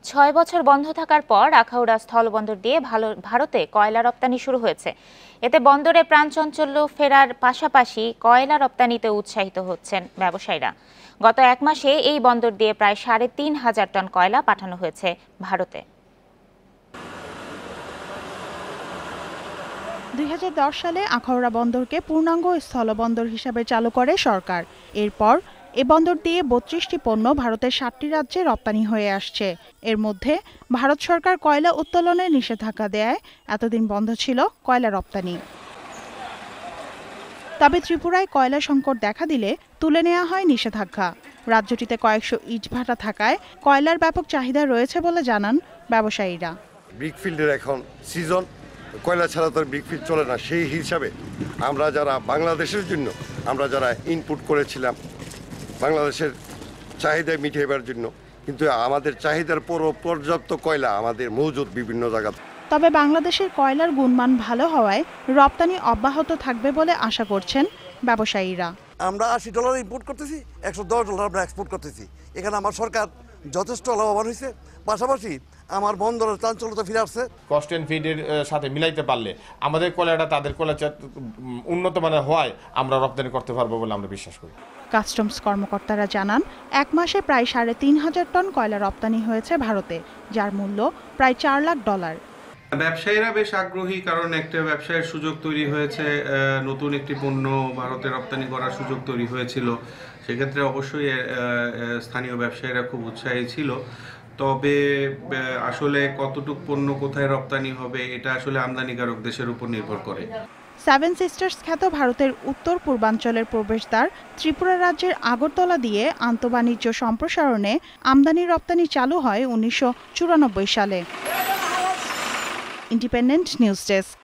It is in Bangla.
৬ বছর বন্ধ থাকার পর আখাউড়া স্থলবন্দর দিয়ে ভারতে কয়লা রপ্তানি শুরু হয়েছে। এতে বন্দরে প্রাণচাঞ্চল্য ফেরার পাশাপাশি কয়লা রপ্তানিতে উৎসাহিত হচ্ছেন ব্যবসায়ীরা। গত এক মাসে এই বন্দর দিয়ে প্রায় ৩,৫০০ টন কয়লা পাঠানো হয়েছে ভারতে। ২০১০ সালে আখাউড়া বন্দরকে পূর্ণাঙ্গ স্থলবন্দর হিসাবে চালু করে সরকার। এরপর এ বন্দর দিয়ে ৩২টি পণ্য ভারতের ৭টি রাজ্যে রপ্তানি হয়ে আসছে। এর মধ্যে ভারত সরকার কয়লা উত্তোলনের নিষেধাজ্ঞা দেয় এতদিন বন্ধ ছিল কয়লা রপ্তানি। তবে ত্রিপুরায় কয়লা সংকট দেখা দিলে তুলে নেওয়া হয় নিষেধাজ্ঞা। রাজ্যটিতে কয়েকশো ইটভাটা থাকায় কয়লার ব্যাপক চাহিদা রয়েছে বলে জানান ব্যবসায়ীরা। ব্রিকফিল্ডের এখন সিজন, কয়লা ছাড়া তো ব্রিকফিল্ড চলে না। সেই হিসাবে আমরা যারা বাংলাদেশের জন্য আমরা যারা ইনপুট করেছিলাম বাংলাদেশের চাহিদা মিটাইবার জন্য, কিন্তু আমাদের চাহিদার পর্যাপ্ত কয়লা আমাদের মজুদ বিভিন্ন জায়গা। তবে বাংলাদেশের কয়লার গুণমান ভালো হওয়ায় রপ্তানি অব্যাহত থাকবে বলে আশা করছেন ব্যবসায়ীরা। আমরা $80 ইম্পোর্ট করতেছি, $110 আমরা এক্সপোর্ট করতেছি। এখানে আমার সরকার যথেষ্ট লাভবান হয়েছে, পাশাপাশি আমার বন্দরের চাঞ্চল্যতা ফিরে আসছে। কস্ট অ্যান্ড ফিডের সাথে মিলাইতে পারলে আমাদের কয়লাটা তাদের কয়লা উন্নত মানের হওয়ায় আমরা রপ্তানি করতে পারবো বলে আমরা বিশ্বাস করি। কাস্টমস কর্মকর্তারা জানান, এক মাসে প্রায় ৩,৫০০ টন কয়লা রপ্তানি হয়েছে ভারতে, যার মূল্য প্রায় $4 লাখ। ব্যবসায়ীরা বেশ আগ্রহী, কারণ একটা ব্যবসায়ের সুযোগ তৈরি হয়েছে, নতুন একটি পণ্য ভারতে রপ্তানি করার সুযোগ তৈরি হয়েছিল। সেক্ষেত্রে অবশ্যই স্থানীয় ব্যবসায়ীরা খুব উৎসাহী ছিল। তবে আসলে কতটুক পণ্য কোথায় রপ্তানি হবে এটা আসলে আমদানিকারক দেশের উপর নির্ভর করে। সেভেন সিস্টার্স খ্যাত ভারতের উত্তর পূর্বাঞ্চলের প্রবেশদ্বার ত্রিপুরা রাজ্যের আগরতলা দিয়ে আন্তঃবাণিজ্য সম্প্রসারণে আমদানি রপ্তানি চালু হয় ১৯৯৪ সালে। Independent news desk.